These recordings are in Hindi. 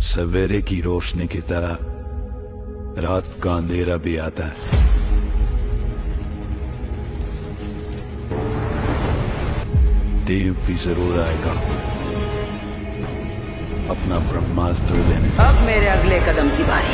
सवेरे की रोशनी की तरह रात का अंधेरा भी आता है। देव भी जरूर आएगा अपना ब्रह्मास्त्र लेने। अब मेरे अगले कदम की बारी।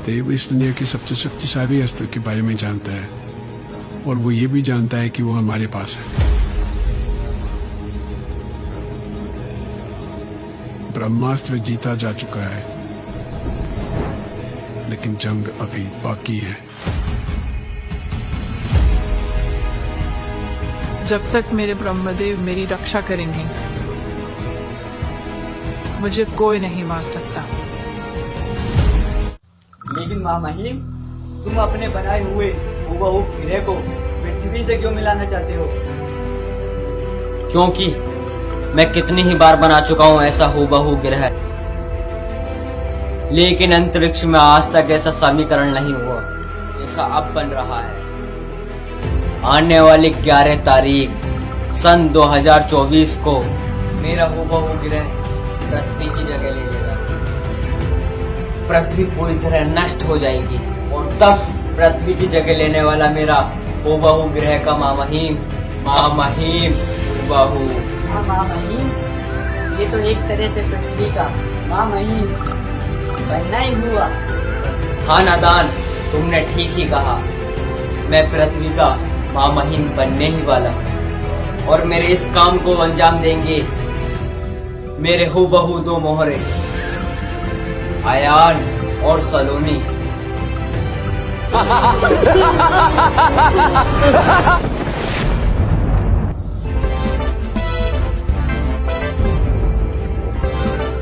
देव इस दुनिया के सबसे शक्तिशाली अस्त्र के बारे में जानता है और वो ये भी जानता है कि वो हमारे पास है। ब्रह्मास्त्र जीता जा चुका है, लेकिन जंग अभी बाकी है। जब तक मेरे ब्रह्मदेव मेरी रक्षा करेंगे, मुझे कोई नहीं मार सकता। लेकिन माँ महिम, तुम अपने बनाए हुए हूबहू हीरे को पृथ्वी से क्यों मिलाना चाहते हो? क्योंकि मैं कितनी ही बार बना चुका हूँ ऐसा हूबहू ग्रह, लेकिन अंतरिक्ष में आज तक ऐसा समीकरण नहीं हुआ जैसा अब बन रहा है। आने वाली 11 तारीख सन 2024 को मेरा हूबहू ग्रह पृथ्वी की जगह ले लेगा। पृथ्वी पूरी तरह नष्ट हो जाएगी और तब पृथ्वी की जगह लेने वाला मेरा हूबहू ग्रह का माँ महिम हूबहू। माँ महिम, ये तो एक तरह से पृथ्वी का माँ महिम बनना ही हुआ। हाँ नादान, तुमने ठीक ही कहा। मैं पृथ्वी का माँ महिम बनने ही वाला हूँ और मेरे इस काम को अंजाम देंगे मेरे हूबहू 2 मोहरे, आयान और सलोनी।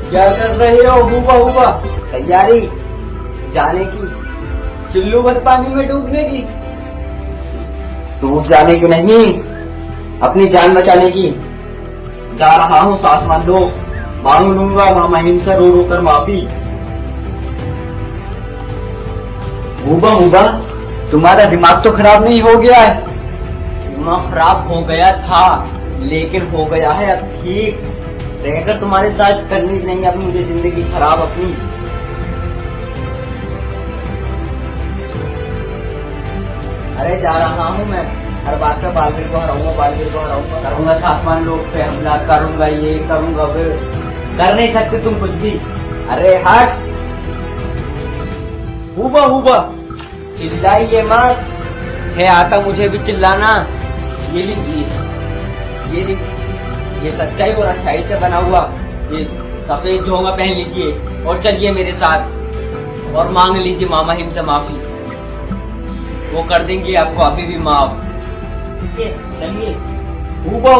क्या कर रहे हो हूबा? तैयारी जाने की? चुल्लू भर पानी में डूबने की? डूब जाने की नहीं, अपनी जान बचाने की। जा रहा हूँ, सांस मान लो। मांग लूंगा माँ महिम से रो रो कर माफी। हूबा, तुम्हारा दिमाग तो खराब नहीं हो गया है? दिमाग खराब हो गया था, लेकिन हो गया है अब ठीक। रहकर तुम्हारे साथ करनी नहीं अब मुझे जिंदगी खराब अपनी। अरे जा रहा हूँ मैं, हर बात का बालवीर को हराऊंगा, करूंगा सातवान लोग पे हमला, करूंगा ये करूंगा वो। कर नहीं सकते तुम कुछ भी। अरे हट हूबा, चिल्लाइए मत। है आता मुझे भी चिल्लाना। ये लीजिए, ये सच्चाई और अच्छाई से बना हुआ ये सफेद झोंगा पहन लीजिए और चलिए मेरे साथ और मांग लीजिए माँ महिम से माफी। वो कर देंगे आपको अभी भी माफ। चलिए हूबा,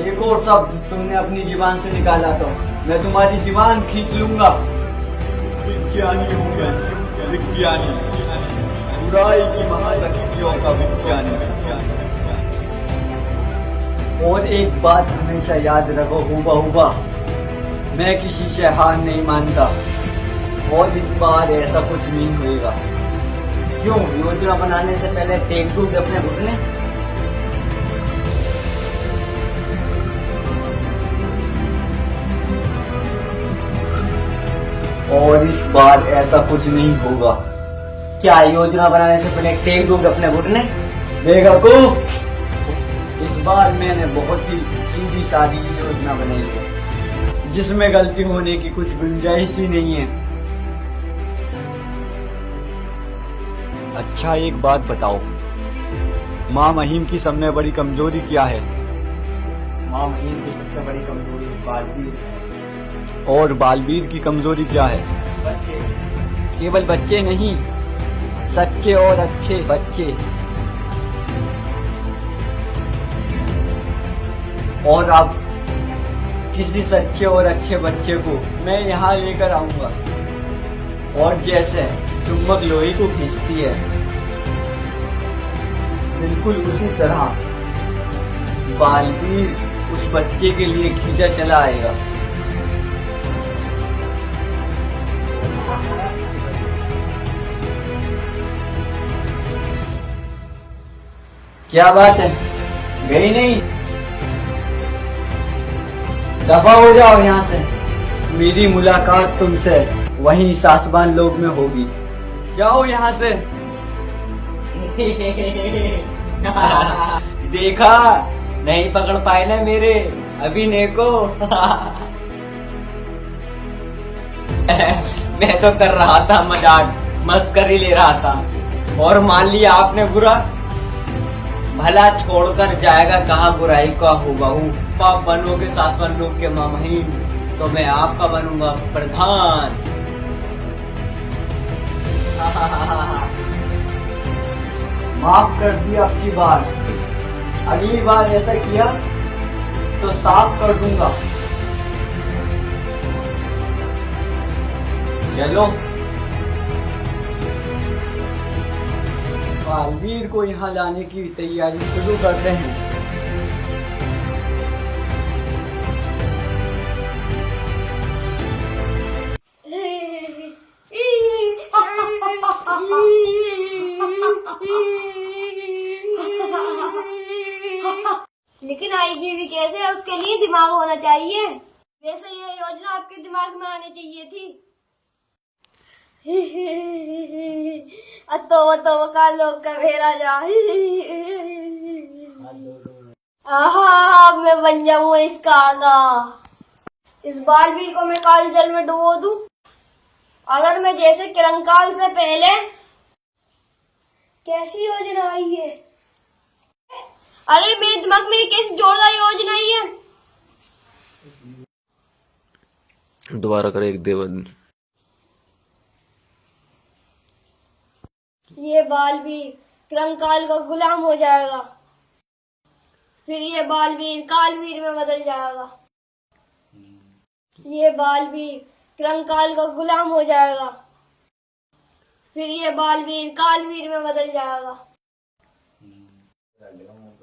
एक और शब्द तुमने अपनी जुबान से निकाला तो मैं तुम्हारी जुबान खींच लूंगा। विज्ञानी हो गया, विज्ञानी, बुराई की महाशक्तियों का विज्ञानी। और एक बात हमेशा याद रखो हूबा, मैं किसी से हार नहीं मानता और इस बार ऐसा कुछ नहीं होगा। क्यों? योजना बनाने से पहले टेक दूंगे अपने घुटने। और इस बार ऐसा कुछ नहीं होगा। क्या योजना बनाने से पहले टेक दूंगे अपने घुटने? बेवकूफ, इस बार मैंने बहुत ही सीधी सादी योजना बनाई है जिसमें गलती होने की कुछ गुंजाइश ही नहीं है। अच्छा एक बात बताओ, माँ महिम की सबसे बड़ी कमजोरी क्या है? माँ महिम की सबसे बड़ी कमजोरी बालवीर। और बालवीर की कमजोरी क्या है? बच्चे। केवल बच्चे नहीं, सच्चे और अच्छे बच्चे। और अब किसी सच्चे और अच्छे बच्चे को मैं यहाँ लेकर आऊंगा और जैसे चुंबक लोहे को खींचती है बिल्कुल उसी तरह बालवीर उस बच्चे के लिए खींचा चला आएगा। क्या बात है, गई नहीं? दफा हो जाओ यहाँ से। मेरी मुलाकात तुमसे वहीं सासबान लोग में होगी। जाओ यहाँ से। देखा, नहीं पकड़ पाए ना मेरे अभिनय को। मैं तो कर रहा था मजाक, मस्करी ले रहा था और मान लिया आपने बुरा। भला छोड़कर जाएगा कहाँ बुराई का हुबहू। आप बनोगे सासवान लोग के मामहीन तो मैं आपका बनूंगा प्रधान। माफ कर दिया आपकी बात। अगली बार ऐसा किया तो साफ कर दूंगा। चलो। बालवीर को यहाँ लाने की तैयारी शुरू करते हैं। लेकिन आएगी भी कैसे है, उसके लिए दिमाग होना चाहिए। वैसे ये योजना आपके दिमाग में आनी चाहिए थी। तो का लोग का भेरा जा। आहा, मैं बन जाऊंगा इसका आगा। इस बालवीर को मैं काल जल में डुबो दूं। अगर मैं जैसे किरंकाल से पहले। कैसी योजना आई है? अरे मेरे दिमाग में कैसी जोरदार योजना आई है। दोबारा कर एक देवन। ये बालवीर किरंकाल का गुलाम हो जाएगा। फिर ये बालवीर कालवीर में बदल जाएगा। ये बालवीर किरंकाल का गुलाम हो जाएगा। फिर ये बालवीर कालवीर में बदल जाएगा।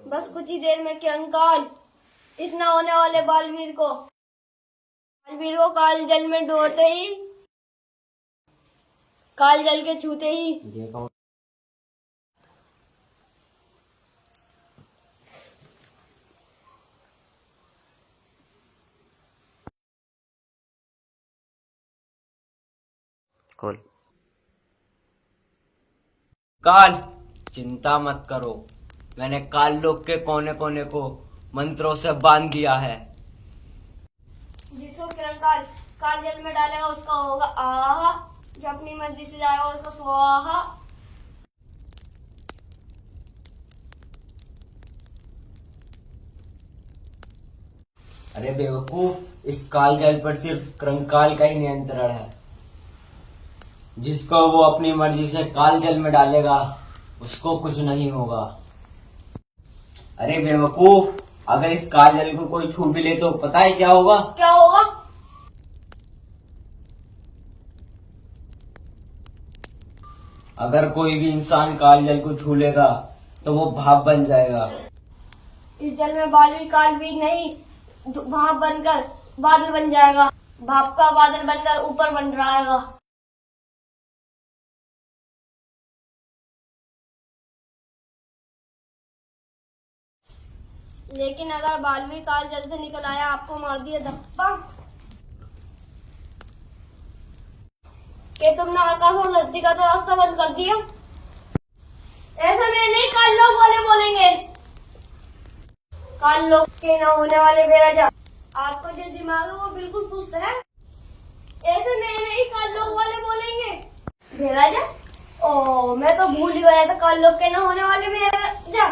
बस कुछ ही देर में किरंकाल इतना होने वाले बालवीर को काल जल में डोते ही, काल जल के छूते ही कॉल। काल, चिंता मत करो, मैंने काल लोक के कोने कोने को मंत्रों से बांध दिया है। जिसको किरंकाल काल जल में डालेगा उसका होगा आहा, जो अपनी मर्जी से जाएगा उसका स्वाहा। अरे बेवकूफ, इस काल जल पर सिर्फ किरंकाल का ही नियंत्रण है। जिसको वो अपनी मर्जी से काल जल में डालेगा उसको कुछ नहीं होगा। अरे बेवकूफ, अगर इस काल जल को कोई छू भी ले तो पता है क्या होगा? क्या होगा? अगर कोई भी इंसान काल जल को छू लेगा तो वो भाप बन जाएगा। इस जल में बालवीर कालवीर नहीं, भाप बनकर बादल बन जाएगा। भाप का बादल बनकर ऊपर बन जाएगा। लेकिन अगर बालवीर काल जल से निकल आया, आपको मार दिया धप्पा, कि तुमने आकाश और धरती का तो रास्ता बंद कर दिया। ऐसा में नहीं, काल लोग वाले बोलेंगे। काल लोग के न होने वाले बेराजा, आपका जो दिमाग है वो बिल्कुल सुस्त है। ऐसे में नहीं, काल लोग वाले बोलेंगे बेराजा। ओ, मैं तो भूल ही गया था, काल लोग के न होने वाले बेराजा।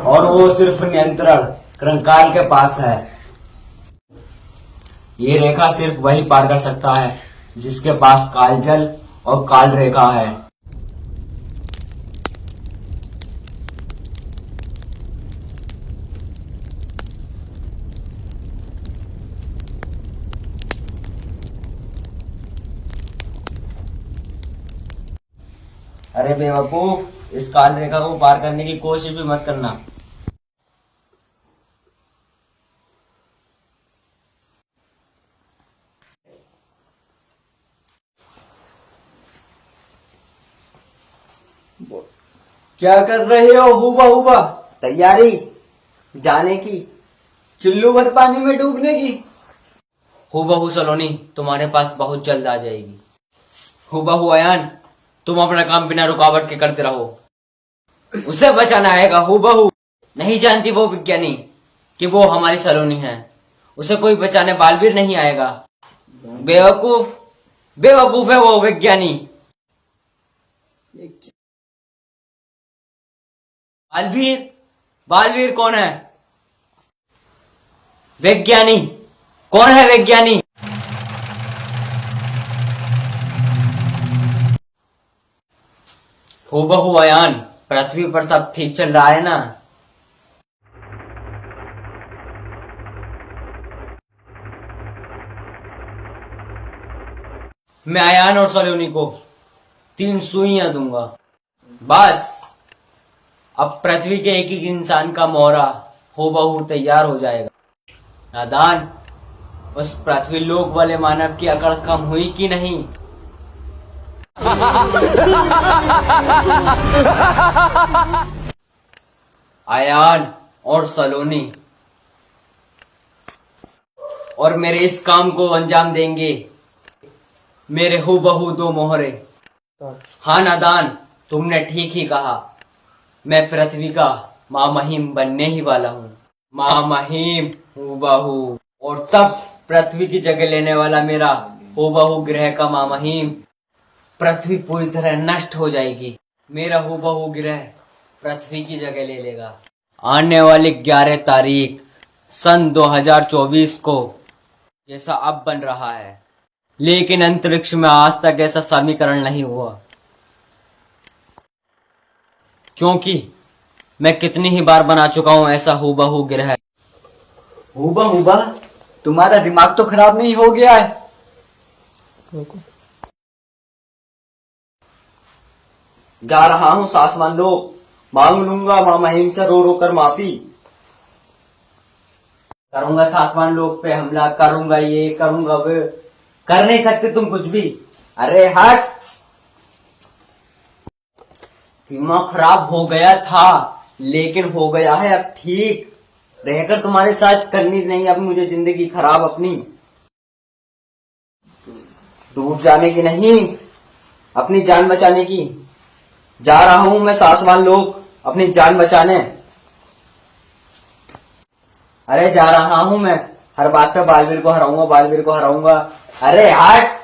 और वो सिर्फ नियंत्रण कंकाल के पास है। ये रेखा सिर्फ वही पार कर सकता है जिसके पास कालजल और काल रेखा है। अरे बेवकूफ, इस काल रेखा को पार करने की कोशिश भी मत करना। क्या कर रहे हो हुबा हुबा? तैयारी जाने की, चुल्लू भर पानी में डूबने की। हूबहू सलोनी तुम्हारे पास बहुत जल्द आ जाएगी। हूबहू अयान, तुम अपना काम बिना रुकावट के करते रहो, उसे बचाना आएगा। हूबहू नहीं जानती वो विज्ञानी कि वो हमारी सलोनी है, उसे कोई बचाने बालवीर नहीं आएगा। बेवकूफ, बेवकूफ है वो विज्ञानी। बालवीर, बालवीर कौन है? विज्ञानी। कौन है विज्ञानी? हूबहू अयान, पृथ्वी पर सब ठीक चल रहा है ना? मैं अयान और सलोनी को 3 सुइयां दूंगा, बस अब पृथ्वी के एक एक इंसान का मोहरा हूबहू तैयार हो जाएगा। नादान, उस पृथ्वी लोक वाले मानव की अकड़ कम हुई कि नहीं? अयान और सलोनी और मेरे इस काम को अंजाम देंगे मेरे हूबहू 2 मोहरे। हाँ नादान, तुमने ठीक ही कहा, मैं पृथ्वी का माँ महिम बनने ही वाला हूँ। माँ महिम हूबहू, और तब पृथ्वी की जगह लेने वाला मेरा हूबहू ग्रह का माँ महिम, पृथ्वी पूरी तरह नष्ट हो जाएगी। मेरा हूबहू ग्रह पृथ्वी की जगह ले लेगा। आने वाली 11 तारीख सन 2024 को जैसा अब बन रहा है, लेकिन अंतरिक्ष में आज तक ऐसा समीकरण नहीं हुआ, क्योंकि मैं कितनी ही बार बना चुका हूं ऐसा हूबहू ग्रह। हुबा हुबा, तुम्हारा दिमाग तो खराब नहीं हो गया है? जा रहा हूं सासमान लो, मांग लूंगा माँ महिम से रो रो कर माफी। करूंगा सासमान लोग पे हमला, करूंगा ये, करूंगा वो। कर नहीं सकते तुम कुछ भी। अरे हट, दिमाग खराब हो गया था लेकिन हो गया है अब ठीक। रहकर तुम्हारे साथ करनी नहीं अब मुझे जिंदगी खराब अपनी। डूब जाने की नहीं, अपनी जान बचाने की। जा रहा हूं मैं सासवान लोग अपनी जान बचाने। अरे जा रहा हूं मैं, हर बात पे बालवीर को हराऊंगा, बालवीर को हराऊंगा। अरे हट,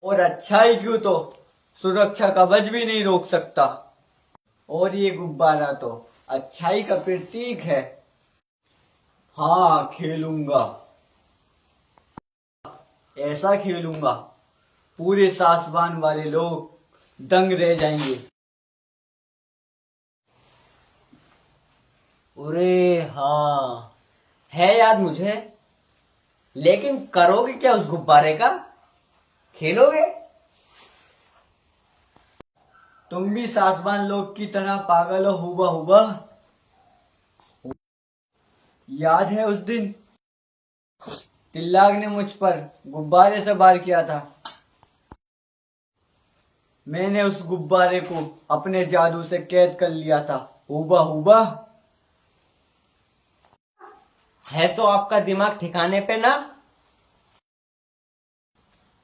और अच्छाई क्यों तो सुरक्षा कवच भी नहीं रोक सकता। और ये गुब्बारा तो अच्छाई का प्रतीक है। हाँ, खेलूंगा, ऐसा खेलूंगा पूरे सासबान वाले लोग दंग रह जाएंगे। अरे हाँ, है याद मुझे, लेकिन करोगे क्या उस गुब्बारे का? खेलोगे? तुम भी सासबान लोग की तरह पागल हो हुबा। याद है उस दिन तिल्लाग ने मुझ पर गुब्बारे से वार किया था। मैंने उस गुब्बारे को अपने जादू से कैद कर लिया था हुबा। है तो आपका दिमाग ठिकाने पे ना?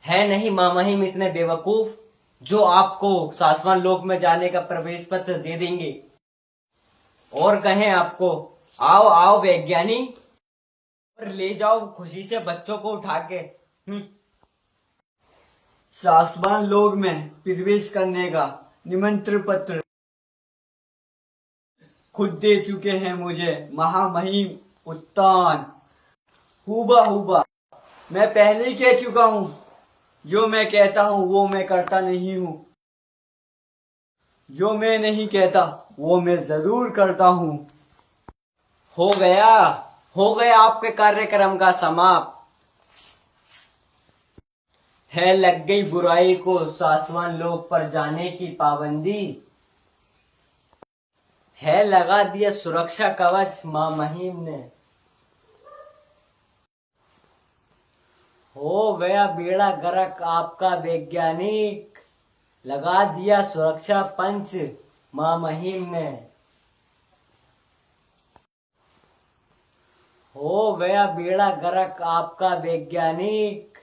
है नहीं माँ महिम इतने बेवकूफ जो आपको सासवान लोक में जाने का प्रवेश पत्र दे देंगे और कहें आपको आओ आओ वैज्ञानिक, और ले जाओ खुशी से बच्चों को उठा के। सासबान लोग में प्रवेश करने का निमंत्रण पत्र खुद दे चुके हैं मुझे महामहिम उत्तान हुबा। मैं पहले ही कह चुका हूँ, जो मैं कहता हूँ वो मैं करता नहीं हूँ, जो मैं नहीं कहता वो मैं जरूर करता हूँ। हो गया आपके कार्यक्रम का समाप्त। है लग गई बुराई को सासवान लोक पर जाने की पाबंदी। है लगा दिया सुरक्षा कवच माँ महिम ने। हो गया बेड़ा गर्क आपका वैज्ञानिक, लगा दिया सुरक्षा पंच माँ महिम ने। हो गया बेड़ा गर्क आपका वैज्ञानिक,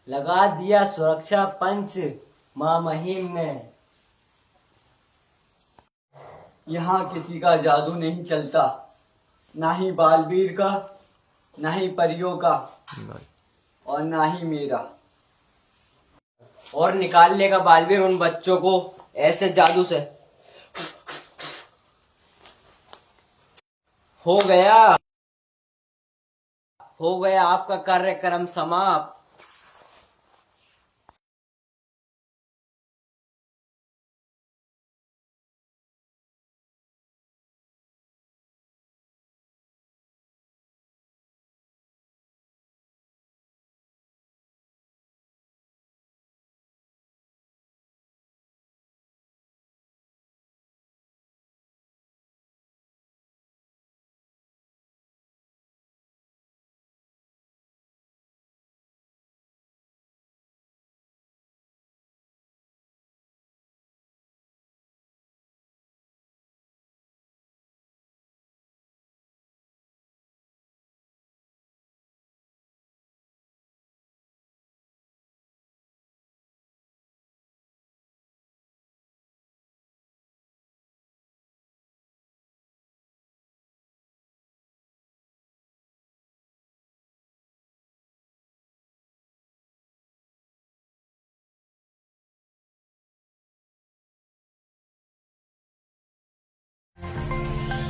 लगा दिया सुरक्षा पंच माँ महिम ने। यहाँ किसी का जादू नहीं चलता, ना ही बालवीर का, ना ही परियों का, और ना ही मेरा। और निकाल लेगा बालवीर उन बच्चों को ऐसे जादू से। हो गया आपका कार्यक्रम समाप्त।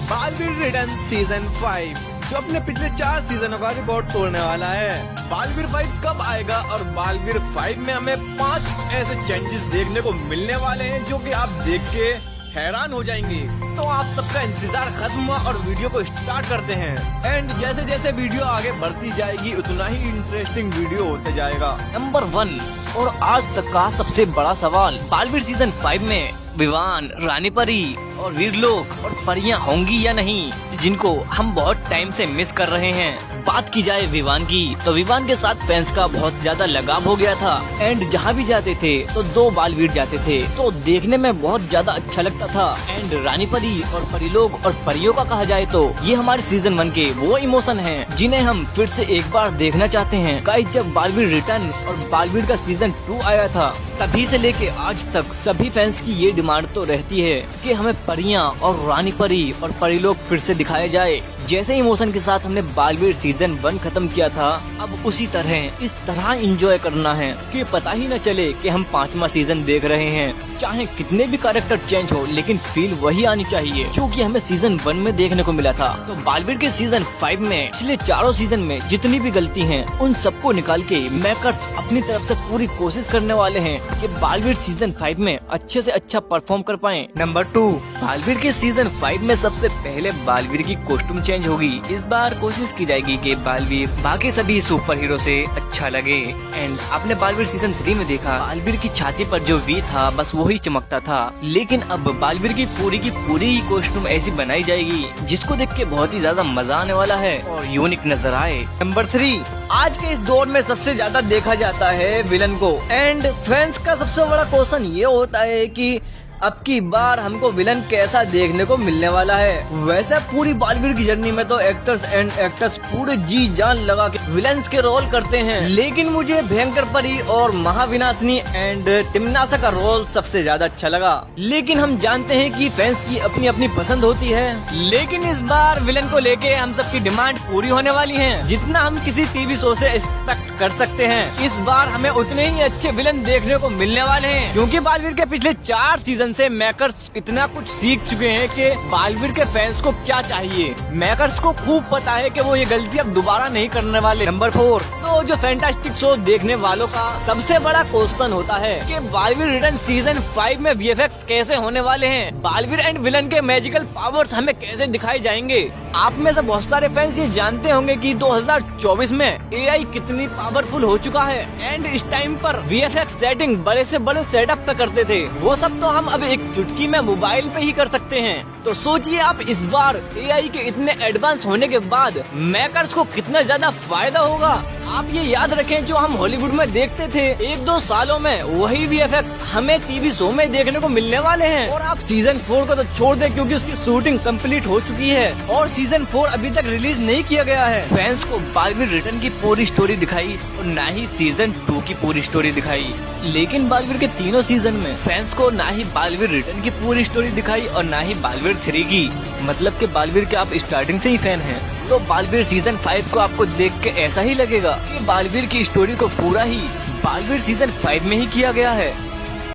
बालवीर रिटर्न सीजन 5 जो अपने पिछले 4 सीजनों का रिकॉर्ड तोड़ने वाला है। बालवीर 5 कब आएगा और बालवीर 5 में हमें 5 ऐसे चेंजेस देखने को मिलने वाले हैं जो कि आप देख के हैरान हो जाएंगे। तो आप सबका इंतजार खत्म हुआ और वीडियो को स्टार्ट करते हैं। एंड जैसे जैसे वीडियो आगे बढ़ती जाएगी उतना ही इंटरेस्टिंग वीडियो होते जाएगा। नंबर 1 और आज तक का सबसे बड़ा सवाल, बालवीर सीजन 5 में विवान, रानी परी और वीरलोक और परियां होंगी या नहीं, जिनको हम बहुत टाइम से मिस कर रहे हैं। बात की जाए विवान की, तो विवान के साथ फैंस का बहुत ज्यादा लगाव हो गया था। एंड जहाँ भी जाते थे तो 2 बालवीर जाते थे, तो देखने में बहुत ज्यादा अच्छा लगता था। एंड रानी परी और परिलोक और परियों का कहा जाए तो ये हमारे सीजन 1 के वो इमोशन हैं जिन्हें हम फिर से एक बार देखना चाहते हैं। गाइस, जब बालवीर रिटर्न और बालवीर का सीजन 2 आया था तभी से लेके आज तक सभी फैंस की ये डिमांड तो रहती है कि हमें परियां और रानी परी और परिलोक फिर से दिखाए जाए। जैसे इमोशन के साथ हमने बालवीर सीजन 1 खत्म किया था, अब उसी तरह इस तरह एंजॉय करना है कि पता ही न चले कि हम 5वां सीजन देख रहे हैं। चाहे कितने भी कैरेक्टर चेंज हो, लेकिन फील वही आनी चाहिए जो कि हमें सीजन 1 में देखने को मिला था। तो बालवीर के सीजन 5 में पिछले चारों सीजन में जितनी भी गलती हैं, उन सबको निकाल के मेकर्स अपनी तरफ से पूरी कोशिश करने वाले हैं कि बालवीर सीजन 5 में अच्छे से अच्छा परफॉर्म कर पाएं। नंबर 2, बालवीर के सीजन 5 में सबसे पहले बालवीर की कॉस्ट्यूम चेंज होगी। इस बार कोशिश की जाएगी कि बालवीर बाकी सभी सुपर हीरो से अच्छा लगे। एंड आपने बालवीर सीजन 3 में देखा, बालवीर की छाती पर जो वी था बस वही चमकता था, लेकिन अब बालवीर की पूरी कॉस्ट्यूम ऐसी बनाई जाएगी जिसको देख के बहुत ही ज्यादा मजा आने वाला है और यूनिक नजर आए। नंबर 3, आज के इस दौर में सबसे ज्यादा देखा जाता है विलन को। एंड फैंस का सबसे बड़ा क्वेश्चन ये होता है कि अब की बार हमको विलन कैसा देखने को मिलने वाला है। वैसे पूरी बालवीर की जर्नी में तो एक्टर्स एंड एक्ट्रेस पूरे जी जान लगा के विलन्स के रोल करते हैं, लेकिन मुझे भयंकर परी और महाविनाशनी एंड तिमनासा का रोल सबसे ज्यादा अच्छा लगा। लेकिन हम जानते हैं कि फैंस की अपनी अपनी पसंद होती है, लेकिन इस बार विलन को लेके हम सबकी डिमांड पूरी होने वाली है। जितना हम किसी टीवी शो से एक्सपेक्ट कर सकते हैं, इस बार हमें उतने ही अच्छे विलन देखने को मिलने वाले हैं, क्योंकि बालवीर के पिछले 4 सीजन से मेकर्स इतना कुछ सीख चुके हैं कि बालवीर के फैंस को क्या चाहिए। मेकर्स को खूब पता है कि वो ये गलती अब दोबारा नहीं करने वाले। नंबर 4, तो जो फैंटास्टिक शो देखने वालों का सबसे बड़ा क्वेश्चन होता है कि बालवीर रिटर्न सीजन 5 में वीएफएक्स कैसे होने वाले हैं, बालवीर एंड विलन के मैजिकल पावर्स हमें कैसे दिखाए जाएंगे। आप में से बहुत सारे फैंस ये जानते होंगे कि 2024 में एआई कितनी पावरफुल हो चुका है, एंड इस टाइम पर वीएफएक्स सेटिंग बड़े से बड़े सेटअप पे करते थे, वो सब तो हम अब एक चुटकी में मोबाइल पे ही कर सकते हैं। तो सोचिए आप इस बार एआई के इतने एडवांस होने के बाद मेकर्स को कितना ज्यादा फायदा होगा। आप ये याद रखें, जो हम हॉलीवुड में देखते थे 1-2 सालों में, वही वीएफएक्स हमें टीवी शो में देखने को मिलने वाले हैं। और आप सीजन 4 को तो छोड़ दें, क्योंकि उसकी शूटिंग कंप्लीट हो चुकी है और सीजन 4 अभी तक रिलीज नहीं किया गया है। फैंस को बालवीर रिटर्न की पूरी स्टोरी दिखाई और न ही सीजन 2 की पूरी स्टोरी दिखाई, लेकिन बालवीर के तीनों सीजन में फैंस को ना ही बालवीर रिटर्न की पूरी स्टोरी दिखाई और ना ही बालवीर 3 की। मतलब कि बालवीर के आप स्टार्टिंग से ही फैन हैं, तो बालवीर सीजन 5 को आपको देख के ऐसा ही लगेगा कि बालवीर की स्टोरी को पूरा ही बालवीर सीजन 5 में ही किया गया है।